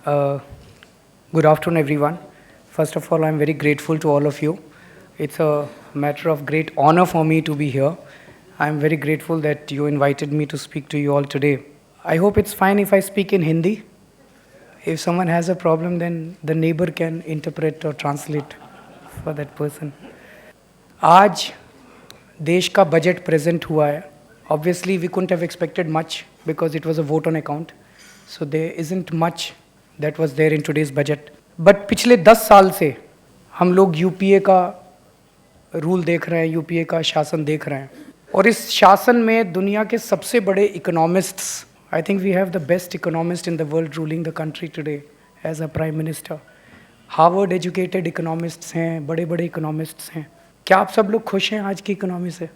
Uh, Good afternoon, everyone. First of all, I'm very grateful to all of you. It's a matter of great honor for me to be here. I'm very grateful that you invited me to speak to you all today. I hope it's fine if I speak in Hindi. If someone has a problem, then the neighbor can interpret or translate for that person. आज देश का budget present हुआ है. Obviously, we couldn't have expected much because it was a vote on account. So there isn't much that was there in today's budget. But पिछले 10 साल से हम लोग यूपीए का रूल देख रहे हैं, यूपीए का शासन देख रहे हैं. और इस शासन में दुनिया के सबसे बड़े economists, I think we have the best economist in the world ruling the country today as a prime minister. Harvard educated economists हैं, बड़े बड़े इकोनॉमिस्ट्स हैं. क्या आप सब लोग खुश हैं आज की इकोनॉमी से?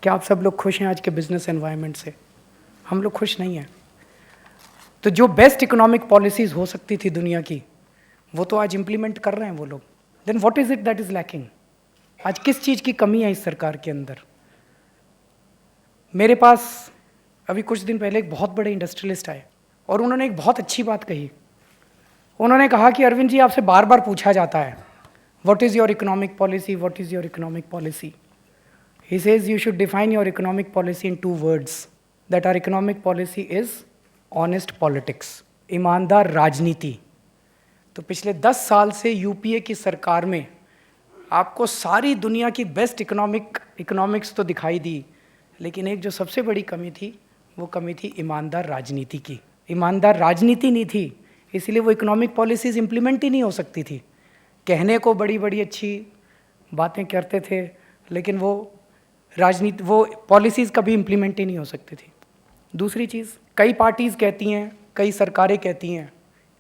क्या आप सब लोग खुश हैं आज के बिजनेस एनवायरनमेंट से? हम लोग खुश नहीं हैं. तो जो बेस्ट इकोनॉमिक पॉलिसीज़ हो सकती थी दुनिया की, वो तो आज इम्प्लीमेंट कर रहे हैं वो लोग. Then what is it that is lacking? आज किस चीज़ की कमी है इस सरकार के अंदर? मेरे पास अभी कुछ दिन पहले एक बहुत बड़े इंडस्ट्रियलिस्ट आए और उन्होंने एक बहुत अच्छी बात कही. उन्होंने कहा कि अरविंद जी, आपसे बार बार पूछा जाता है, what is your economic policy, what is your economic policy. He says you should define your economic policy in 2 words, that are economic policy is honest politics, ईमानदार राजनीति. तो पिछले 10 साल से यूपीए की सरकार में आपको सारी दुनिया की बेस्ट इकोनॉमिक्स तो दिखाई दी, लेकिन एक जो सबसे बड़ी कमी थी, वो कमी थी ईमानदार राजनीति की. ईमानदार राजनीति नहीं थी, इसीलिए वो इकोनॉमिक पॉलिसीज़ इम्प्लीमेंट ही नहीं हो सकती थी. कहने को बड़ी बड़ी अच्छी बातें करते थे, लेकिन वो पॉलिसीज़ कभी इम्प्लीमेंट ही नहीं हो सकती थी. दूसरी चीज़, कई पार्टीज़ कहती हैं, कई सरकारें कहती हैं,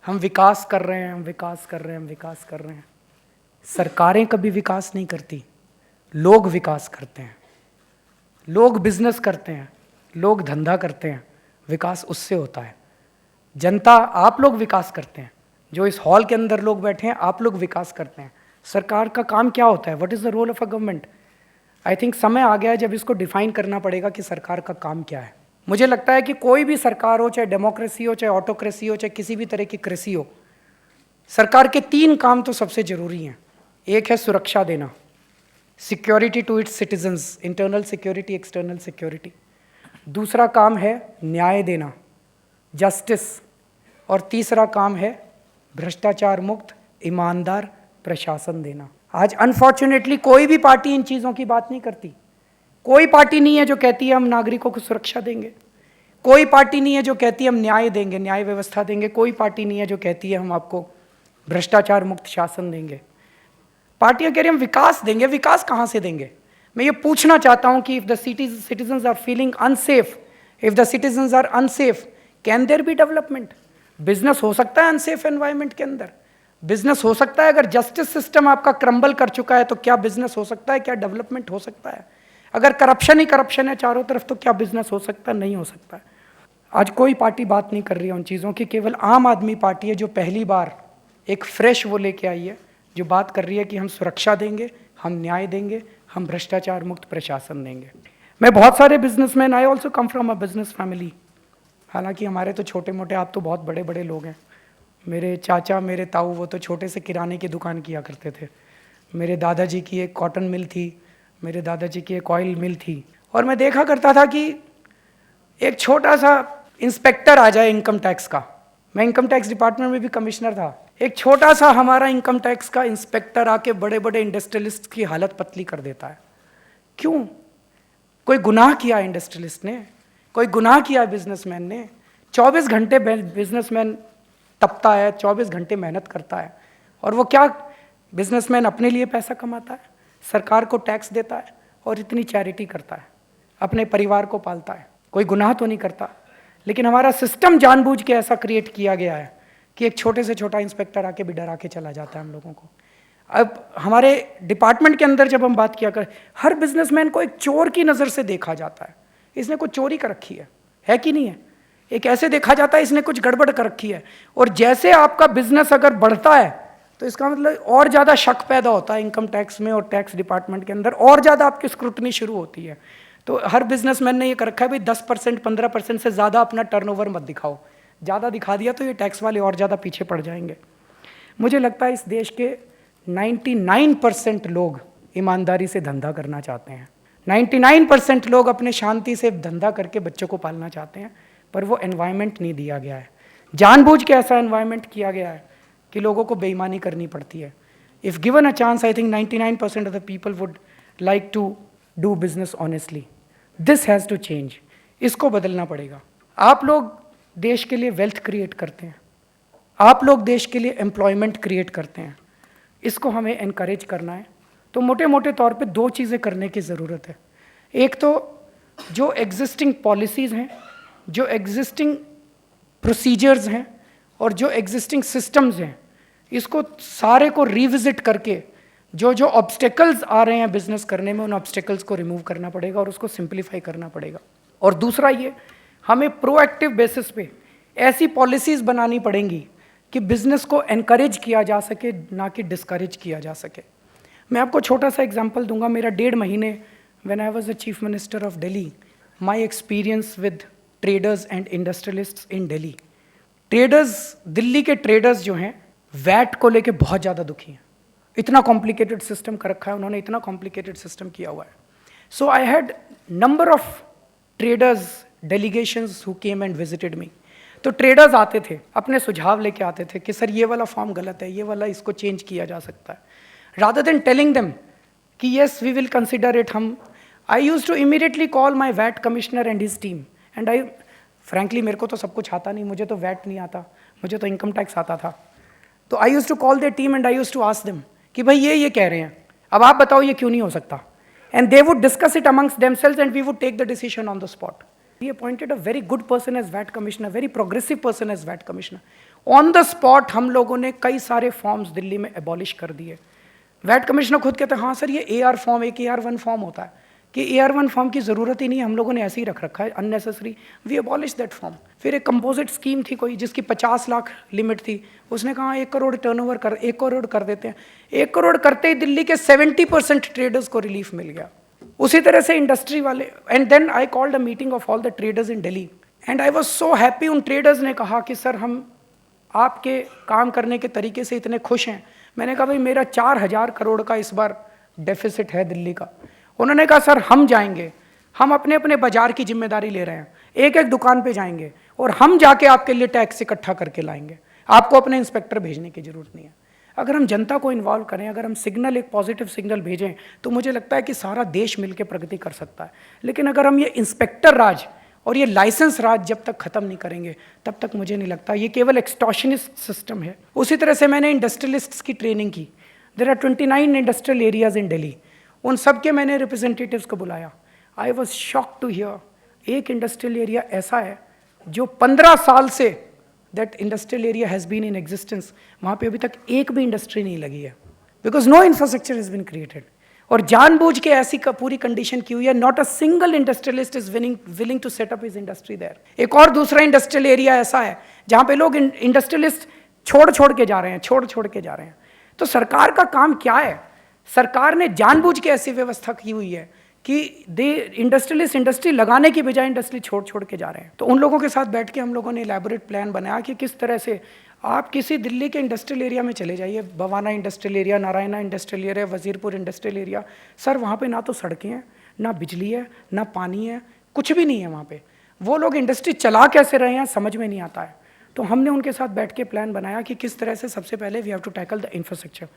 हम विकास कर रहे हैं, हम विकास कर रहे हैं, हम विकास कर रहे हैं. सरकारें कभी विकास नहीं करती, लोग विकास करते हैं. लोग बिजनेस करते हैं, लोग धंधा करते हैं, विकास उससे होता है. जनता, आप लोग विकास करते हैं. जो इस हॉल के अंदर लोग बैठे हैं, आप लोग विकास करते हैं. सरकार का काम क्या होता है? What is the role of a government? I think समय आ गया है जब इसको डिफाइन करना पड़ेगा कि सरकार का काम क्या है. मुझे लगता है कि कोई भी सरकार हो, चाहे डेमोक्रेसी हो, चाहे ऑटोक्रेसी हो, चाहे किसी भी तरह की कृषि हो, सरकार के 3 काम तो सबसे ज़रूरी हैं. एक है सुरक्षा देना, security to its citizens, internal security, external security. दूसरा काम है न्याय देना, जस्टिस. और तीसरा काम है भ्रष्टाचार मुक्त ईमानदार प्रशासन देना. आज अनफॉर्चुनेटली कोई भी पार्टी इन चीज़ों की बात नहीं करती. कोई पार्टी नहीं है जो कहती है हम नागरिकों को सुरक्षा देंगे. कोई पार्टी नहीं है जो कहती है हम न्याय देंगे, न्याय व्यवस्था देंगे. कोई पार्टी नहीं है जो कहती है हम आपको भ्रष्टाचार मुक्त शासन देंगे. पार्टियां कह रही हम विकास देंगे. विकास कहाँ से देंगे? मैं ये पूछना चाहता हूँ कि if the citizens are feeling unsafe, if the citizens are unsafe, can there be development? Business हो सकता है अनसेफ एनवायरनमेंट के अंदर? बिजनेस हो सकता है? अगर जस्टिस सिस्टम आपका क्रम्बल कर चुका है तो क्या बिजनेस हो सकता है? क्या डेवलपमेंट हो सकता है? अगर करप्शन ही करप्शन है चारों तरफ, तो क्या बिजनेस हो सकता है? नहीं हो सकता है. आज कोई पार्टी बात नहीं कर रही है उन चीज़ों की. केवल आम आदमी पार्टी है जो पहली बार एक फ्रेश वो लेके आई है, जो बात कर रही है कि हम सुरक्षा देंगे, हम न्याय देंगे, हम भ्रष्टाचार मुक्त प्रशासन देंगे. मैं बहुत सारे businessman, I also come from a business family. हालांकि हमारे तो छोटे मोटे, आप तो बहुत बड़े बड़े लोग हैं. मेरे चाचा, मेरे ताऊ, वो तो छोटे से किराने की दुकान किया करते थे. मेरे दादाजी की एक कॉटन मिल थी, मेरे दादाजी की एक ऑयल मिल थी. और मैं देखा करता था कि एक छोटा सा इंस्पेक्टर आ जाए इनकम टैक्स का, मैं इनकम टैक्स डिपार्टमेंट में भी कमिश्नर था, एक छोटा सा हमारा इनकम टैक्स का इंस्पेक्टर आके बड़े बड़े इंडस्ट्रियलिस्ट की हालत पतली कर देता है. क्यों? कोई गुनाह किया इंडस्ट्रियलिस्ट ने? कोई गुनाह किया बिजनेसमैन ने? 24 घंटे बिजनेसमैन तपता है, 24 घंटे मेहनत करता है, और वो क्या, बिजनेसमैन अपने लिए पैसा कमाता है, सरकार को टैक्स देता है और इतनी चैरिटी करता है, अपने परिवार को पालता है. कोई गुनाह तो नहीं करता. लेकिन हमारा सिस्टम जानबूझ के ऐसा क्रिएट किया गया है कि एक छोटे से छोटा इंस्पेक्टर आके भी डरा के चला जाता है हम लोगों को. अब हमारे डिपार्टमेंट के अंदर जब हम बात किया करें, हर बिजनेसमैन को एक चोर की नज़र से देखा जाता है. इसने कुछ चोरी कर रखी है कि नहीं है? एक ऐसे देखा जाता है इसने कुछ गड़बड़ कर रखी है. और जैसे आपका बिजनेस अगर बढ़ता है तो इसका मतलब और ज़्यादा शक पैदा होता है इनकम टैक्स में और टैक्स डिपार्टमेंट के अंदर, और ज़्यादा आपकी स्क्रूटनी शुरू होती है. तो हर बिजनेसमैन ने ये कर रखा है भाई 10% 15% से ज़्यादा अपना टर्नओवर मत दिखाओ. ज़्यादा दिखा दिया तो ये टैक्स वाले और ज़्यादा पीछे पड़ जाएंगे। मुझे लगता है इस देश के 99% लोग ईमानदारी से धंधा करना चाहते हैं। 99% लोग अपने शांति से धंधा करके बच्चों को पालना चाहते हैं, पर वो एनवायरनमेंट नहीं दिया गया है। जानबूझ के ऐसा एनवायरनमेंट किया गया है कि लोगों को बेईमानी करनी पड़ती है। If given a chance, I think 99% of the people would like to do business honestly. This has to change. इसको बदलना पड़ेगा। आप लोग देश के लिए वेल्थ क्रिएट करते हैं, आप लोग देश के लिए एम्प्लॉयमेंट क्रिएट करते हैं, इसको हमें एनकरेज करना है। तो मोटे मोटे तौर पे दो चीज़ें करने की ज़रूरत है। एक तो जो एग्जिस्टिंग पॉलिसीज़ हैं, जो एग्जिस्टिंग प्रोसीजर्स हैं और जो एग्जिस्टिंग सिस्टम्स हैं, इसको सारे को रिविजिट करके जो जो ऑब्स्टेकल्स आ रहे हैं बिजनेस करने में, उन ऑब्स्टेकल्स को रिमूव करना पड़ेगा और उसको सिंप्लीफाई करना पड़ेगा। और दूसरा ये, हमें प्रोएक्टिव बेसिस पे ऐसी पॉलिसीज़ बनानी पड़ेंगी कि बिजनेस को एनकरेज किया जा सके, ना कि डिस्करेज किया जा सके। मैं आपको छोटा सा एग्जांपल दूंगा। मेरा 1.5 महीने when I was the chief minister of Delhi, my experience with traders and industrialists in Delhi. Traders, Delhi के ट्रेडर्स जो हैं, वैट को लेके बहुत ज़्यादा दुखी हैं। इतना कॉम्प्लिकेटेड सिस्टम कर रखा है उन्होंने, इतना कॉम्प्लिकेटेड सिस्टम किया हुआ है। So I had number of traders delegations who came and visited me. तो ट्रेडर्स आते थे, अपने सुझाव लेके आते थे कि सर ये वाला फॉर्म गलत है, ये वाला इसको चेंज किया जा सकता है। रादर देन टेलिंग देम कि yes we will consider it, I use to immediately call my VAT commissioner and his team and I frankly, मेरे को तो सब कुछ आता नहीं, मुझे तो वैट नहीं आता, मुझे तो इनकम टैक्स आता था। तो I use to call their team and I use to ask them कि भाई ये कह रहे हैं, अब आप बताओ ये क्यों नहीं हो सकता। And they would discuss it amongst themselves and we would take the decision on the spot. We appointed a very good person as VAT commissioner, very progressive person as VAT commissioner. On the spot हम लोगों ने कई सारे forms Delhi में abolish कर दिए। VAT commissioner खुद कहते हैं हाँ सर ये AR फॉर्म, एक AR1 फॉर्म होता है, कि AR1 फॉर्म की ज़रूरत ही नहीं है, हम लोगों ने ऐसे ही रख रखा है, unnecessary, we abolish that form. फिर एक कंपोजिट स्कीम थी कोई जिसकी 50 लाख लिमिट थी, उसने कहा 1 करोड़ टर्नओवर कर, 1 करोड़ कर देते हैं। 1 करोड़ करते ही दिल्ली के 70% ट्रेडर्स को रिलीफ मिल गया। उसी तरह से इंडस्ट्री वाले, and then I called a meeting of all the traders in Delhi and I was so happy. उन ट्रेडर्स ने कहा कि सर हम आपके काम करने के तरीके से इतने खुश हैं। मैंने कहा भाई मेरा 4000 करोड़ का इस बार डेफिसिट है दिल्ली का। उन्होंने कहा सर हम जाएंगे, हम अपने अपने बाजार की जिम्मेदारी ले रहे हैं, एक एक दुकान पे जाएंगे और हम जाके आपके लिए टैक्स इकट्ठा करके लाएंगे, आपको अपने इंस्पेक्टर भेजने की जरूरत नहीं है। अगर हम जनता को इन्वॉल्व करें, अगर हम सिग्नल, एक पॉजिटिव सिग्नल भेजें, तो मुझे लगता है कि सारा देश मिलकर प्रगति कर सकता है। लेकिन अगर हम ये इंस्पेक्टर राज और ये लाइसेंस राज जब तक खत्म नहीं करेंगे, तब तक मुझे नहीं लगता, ये केवल एक्सटॉर्शनिस्ट सिस्टम है। उसी तरह से मैंने इंडस्ट्रियलिस्ट्स की ट्रेनिंग की। There are 29 industrial areas in Delhi, उन सब के मैंने रिप्रेजेंटेटिव्स को बुलाया। I was shocked to hear एक इंडस्ट्रियल एरिया ऐसा है जो 15 साल से that industrial area has been in existence, वहाँ पे अभी तक एक भी इंडस्ट्री नहीं लगी है, because no infrastructure has been created. और जानबूझ के ऐसी पूरी कंडीशन की हुई है, not a single industrialist is willing to set up his industry there. एक और दूसरा इंडस्ट्रियल एरिया ऐसा है जहाँ पे लोग इंडस्ट्रियलिस्ट छोड़ के जा रहे हैं, छोड़ के जा रहे हैं। तो सरकार का काम क्या है? सरकार ने जानबूझ के ऐसी व्यवस्था की हुई है कि इंडस्ट्रियलिस्ट इंडस्ट्री लगाने की बजाय इंडस्ट्री छोड़ के जा रहे हैं। तो उन लोगों के साथ बैठ के हम लोगों ने इलेबोरेट प्लान बनाया कि किस तरह से आप किसी दिल्ली के इंडस्ट्रियल एरिया में चले जाइए, Bawana industrial area, Narayana industrial area, Wazirpur industrial area, sir वहाँ पे ना तो सड़कें हैं, ना बिजली है, ना पानी है, कुछ भी नहीं है वहाँ पे। वो लोग इंडस्ट्री चला कैसे रहे हैं समझ में नहीं आता है। तो हमने उनके साथ बैठ के प्लान बनाया कि किस तरह से सबसे पहले we have to tackle the infrastructure.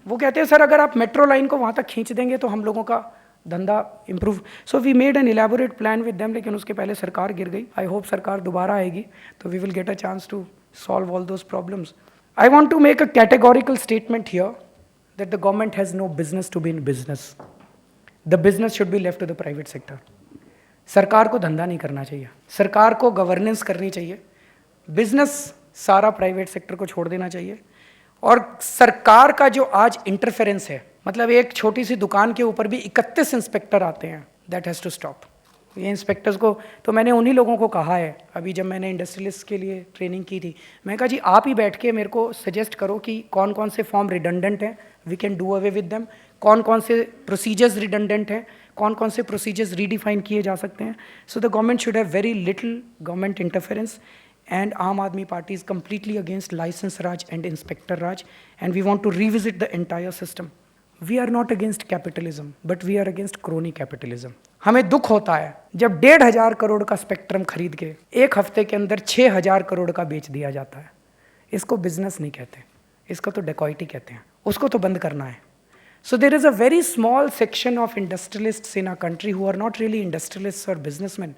वो कहते हैं सर अगर आप मेट्रो लाइन को वहाँ तक खींच देंगे तो हम लोगों का धंधा improve. So we made an elaborate plan with them, लेकिन उसके पहले सरकार गिर गई। आई होप सरकार दोबारा आएगी तो we will get a chance to solve all those problems. I want to make a categorical statement here that the government has no business to be in business. The business should be left to the private sector. सरकार को धंधा नहीं करना चाहिए, सरकार को governance करनी चाहिए, बिजनेस सारा प्राइवेट सेक्टर को छोड़ देना चाहिए। और सरकार का जो आज इंटरफेरेंस है, मतलब एक छोटी सी दुकान के ऊपर भी 31 इंस्पेक्टर आते हैं, दैट हैज़ टू स्टॉप। ये इंस्पेक्टर्स को तो मैंने उन्हीं लोगों को कहा है, अभी जब मैंने इंडस्ट्रियलिस्ट के लिए ट्रेनिंग की थी, मैं कहा जी आप ही बैठ के मेरे को सजेस्ट करो कि कौन कौन से फॉर्म रिडंडेंट हैं, we can do away with them, कौन कौन से प्रोसीजर्स रिडंडेंट हैं, कौन कौन से प्रोसीजर्स रीडिफाइन किए जा सकते हैं। So the government should have very little government interference and Aam Aadmi Party is completely against license Raj and Inspector Raj, and we want to revisit the entire system. We are not against capitalism, but we are against crony capitalism. हमें दुख होता है जब 1,500 करोड़ का spectrum खरीद के एक हफ्ते के अंदर 6,000 करोड़ का बेच दिया जाता है. इसको बिजनेस नहीं कहते, इसको तो डेकॉइटी कहते हैं. उसको तो बंद करना है. So there is a very small section of industrialists in our country who are not really industrialists or businessmen.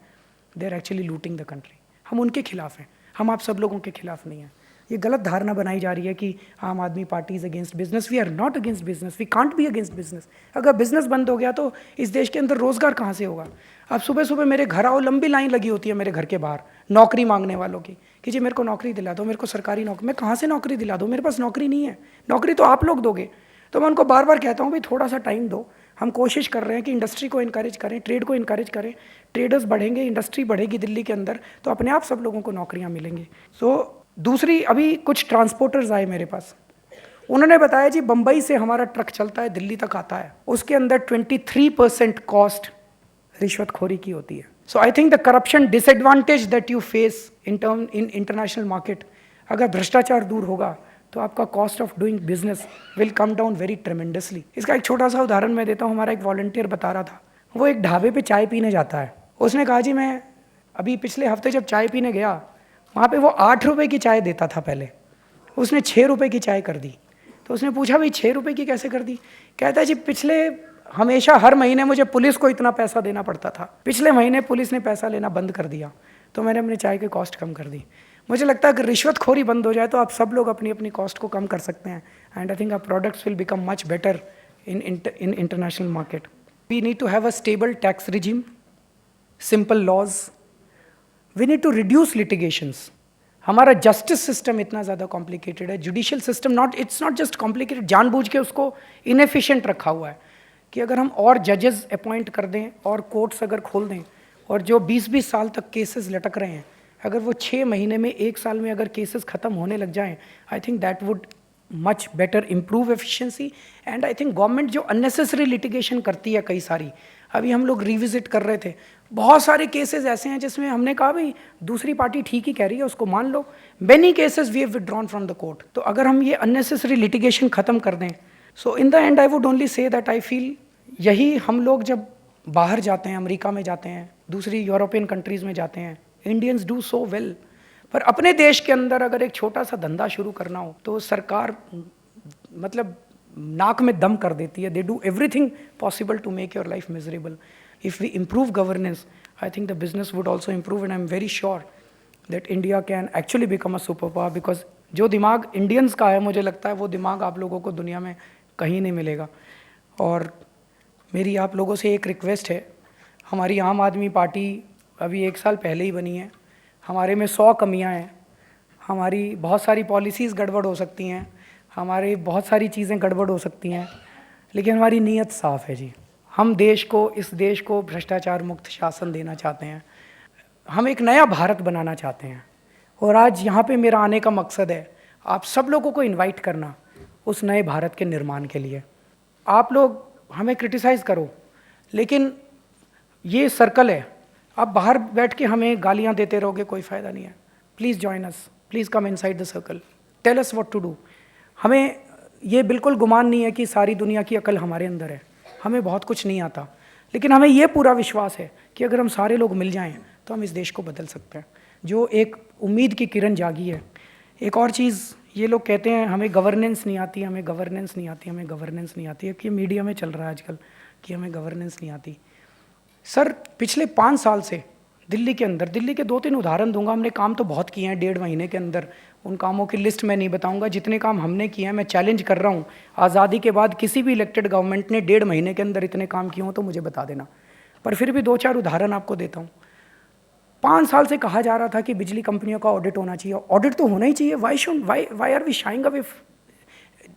They are actually looting the country. हम उनके खिलाफ हैं, हम आप सब लोगों के खिलाफ नहीं हैं. ये गलत धारणा बनाई जा रही है कि Aam Aadmi Party is against business. We are not against business, we can't be against business. अगर बिजनेस बंद हो गया तो इस देश के अंदर रोजगार कहाँ से होगा? अब सुबह सुबह मेरे घर आओ, लंबी लाइन लगी होती है मेरे घर के बाहर नौकरी मांगने वालों की कि जी मेरे को नौकरी दिला दो, मेरे को सरकारी नौकरी. मैं कहाँ से नौकरी दिला दूँ? मेरे पास नौकरी नहीं है. नौकरी तो आप लोग दोगे. तो मैं उनको बार बार कहता हूँ भाई थोड़ा सा टाइम दो. हम कोशिश कर रहे हैं कि इंडस्ट्री को इनकरेज करें, ट्रेड को इनकरेज करें. ट्रेडर्स बढ़ेंगे, इंडस्ट्री बढ़ेगी दिल्ली के अंदर, तो अपने आप सब लोगों को नौकरियां मिलेंगी. दूसरी, अभी कुछ ट्रांसपोर्टर्स आए मेरे पास, उन्होंने बताया जी बम्बई से हमारा ट्रक चलता है, दिल्ली तक आता है, उसके अंदर 23% कॉस्ट रिश्वतखोरी की होती है. So I think the corruption disadvantage that you face in international market, अगर भ्रष्टाचार दूर होगा तो आपका cost of doing business will come down very tremendously. इसका एक छोटा सा उदाहरण मैं देता हूँ. हमारा एक वॉलंटियर बता रहा था, वो एक ढाबे पे चाय पीने जाता है. उसने कहा जी मैं अभी पिछले हफ्ते जब चाय पीने गया, वहाँ पे वो 8 रुपये की चाय देता था पहले, उसने 6 रुपये की चाय कर दी. तो उसने पूछा भाई 6 रुपये की कैसे कर दी? कहता है जी पिछले हमेशा हर महीने मुझे पुलिस को इतना पैसा देना पड़ता था, पिछले महीने पुलिस ने पैसा लेना बंद कर दिया, तो मैंने अपने चाय की कॉस्ट कम कर दी. मुझे लगता है अगर रिश्वतखोरी बंद हो जाए तो आप सब लोग अपनी अपनी कॉस्ट को कम कर सकते हैं. And I think our products will become much better in international market. We need to have a stable tax regime, simple laws. We need to reduce litigations. हमारा जस्टिस सिस्टम इतना ज़्यादा कॉम्प्लिकेटेड है. Judicial system it's not just complicated, जानबूझ के उसको inefficient रखा हुआ है कि अगर हम और जजेस अपॉइंट कर दें और कोर्ट्स अगर खोल दें, और जो 20-20 साल तक केसेस लटक रहे हैं, अगर वो 6 महीने में, 1 साल में अगर केसेस ख़त्म होने लग जाएं, I think that would much better improve efficiency. And I think government जो अननेसेसरी लिटिगेशन करती है कई सारी, अभी हम लोग रिविजिट कर रहे थे, बहुत सारे केसेस ऐसे हैं जिसमें हमने कहा भाई दूसरी पार्टी ठीक ही कह रही है, उसको मान लो. Many cases we have withdrawn from the court. तो अगर हम ये अननेसेसरी लिटिगेशन ख़त्म कर दें, so in the end I would only say that I feel यही हम लोग जब बाहर जाते हैं, अमेरिका में जाते हैं, दूसरी यूरोपियन कंट्रीज़ में जाते हैं, इंडियंस डू सो वेल. पर अपने देश के अंदर अगर एक छोटा सा धंधा शुरू करना हो तो सरकार मतलब नाक में दम कर देती है. They do everything possible to make your life miserable. If we improve governance, I think the business would also improve. And I am very sure that India can actually become a super power. Because जो दिमाग Indians का है, मुझे लगता है वो दिमाग आप लोगों को दुनिया में कहीं नहीं मिलेगा. और मेरी आप लोगों से एक रिक्वेस्ट है, हमारी आम आदमी पार्टी अभी 1 साल पहले ही बनी है, हमारे में 100 कमियां हैं, हमारी बहुत सारी पॉलिसीज़ गड़बड़ हो सकती हैं, हमारी बहुत सारी चीज़ें गड़बड़ हो सकती हैं, लेकिन हमारी नीयत साफ़ है जी. हम इस देश को भ्रष्टाचार मुक्त शासन देना चाहते हैं. हम एक नया भारत बनाना चाहते हैं. और आज यहाँ पे मेरा आने का मकसद है आप सब लोगों को इनवाइट करना उस नए भारत के निर्माण के लिए. आप लोग हमें क्रिटिसाइज़ करो, लेकिन ये सर्कल है, आप बाहर बैठ के हमें गालियाँ देते रहोगे, कोई फ़ायदा नहीं है. Please join us, please come inside the circle, tell us what to do. हमें ये बिल्कुल गुमान नहीं है कि सारी दुनिया की अकल हमारे अंदर है, हमें बहुत कुछ नहीं आता, लेकिन हमें ये पूरा विश्वास है कि अगर हम सारे लोग मिल जाएं तो हम इस देश को बदल सकते हैं. जो एक उम्मीद की किरण जागी है. एक और चीज़, ये लोग कहते हैं हमें गवर्नेंस नहीं आती, हमें गवर्नेंस नहीं आती, हमें गवर्नेंस नहीं आती है, कि मीडिया में चल रहा है आजकल कि हमें गवर्नेंस नहीं आती. सर पिछले 5 साल से दिल्ली के अंदर, दिल्ली के 2-3 उदाहरण दूंगा, हमने काम तो बहुत किए हैं 1.5 महीने के अंदर. उन कामों की लिस्ट मैं नहीं बताऊंगा, जितने काम हमने किए हैं. मैं चैलेंज कर रहा हूं, आज़ादी के बाद किसी भी इलेक्टेड गवर्नमेंट ने 1.5 महीने के अंदर इतने काम किए हों तो मुझे बता देना. पर फिर भी 2-4 उदाहरण आपको देता हूँ. 5 साल से कहा जा रहा था कि बिजली कंपनियों का ऑडिट होना चाहिए. ऑडिट तो होना ही चाहिए. Why are we shying away?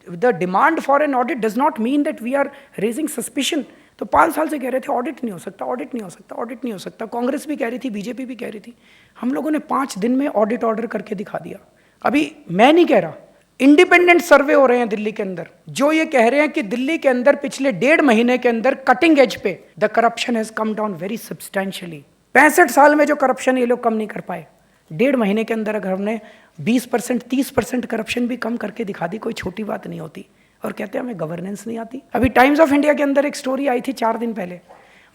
The demand for an audit does not mean that we are raising suspicion. तो 5 साल से कह रहे थे ऑडिट नहीं हो सकता, ऑडिट नहीं हो सकता, ऑडिट नहीं हो सकता. कांग्रेस भी कह रही थी, बीजेपी भी कह रही थी. हम लोगों ने 5 दिन में ऑडिट ऑर्डर करके दिखा दिया. अभी मैं नहीं कह रहा, इंडिपेंडेंट सर्वे हो रहे हैं दिल्ली के अंदर, जो ये कह रहे हैं कि दिल्ली के अंदर पिछले 1.5 महीने के अंदर कटिंग एज पे the corruption has come down very substantially. 65 साल में जो करप्शन ये लोग कम नहीं कर पाए, 1.5 महीने के अंदर अगर हमने 20% 30% करप्शन भी कम करके दिखा दी, कोई छोटी बात नहीं होती। और कहते हैं हमें गवर्नेंस नहीं आती। अभी टाइम्स ऑफ इंडिया के अंदर एक स्टोरी आई थी 4 दिन पहले,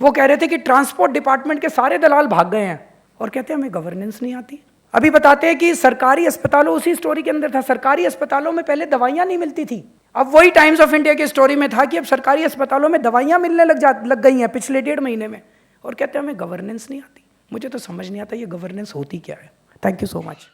वो कह रहे थे कि ट्रांसपोर्ट डिपार्टमेंट के सारे दलाल भाग गए हैं, और कहते हैं हमें गवर्नेंस नहीं आती। अभी बताते हैं कि सरकारी अस्पतालों, उसी स्टोरी के अंदर था, सरकारी अस्पतालों में पहले दवाइयां नहीं मिलती थी। अब वही टाइम्स ऑफ इंडिया की स्टोरी में था कि अब सरकारी अस्पतालों में दवाइयां मिलने लग गई हैं पिछले 1.5 महीने में, और कहते हैं हमें गवर्नेंस नहीं आती। मुझे तो समझ नहीं आता ये गवर्नेंस होती क्या है। Thank you so much.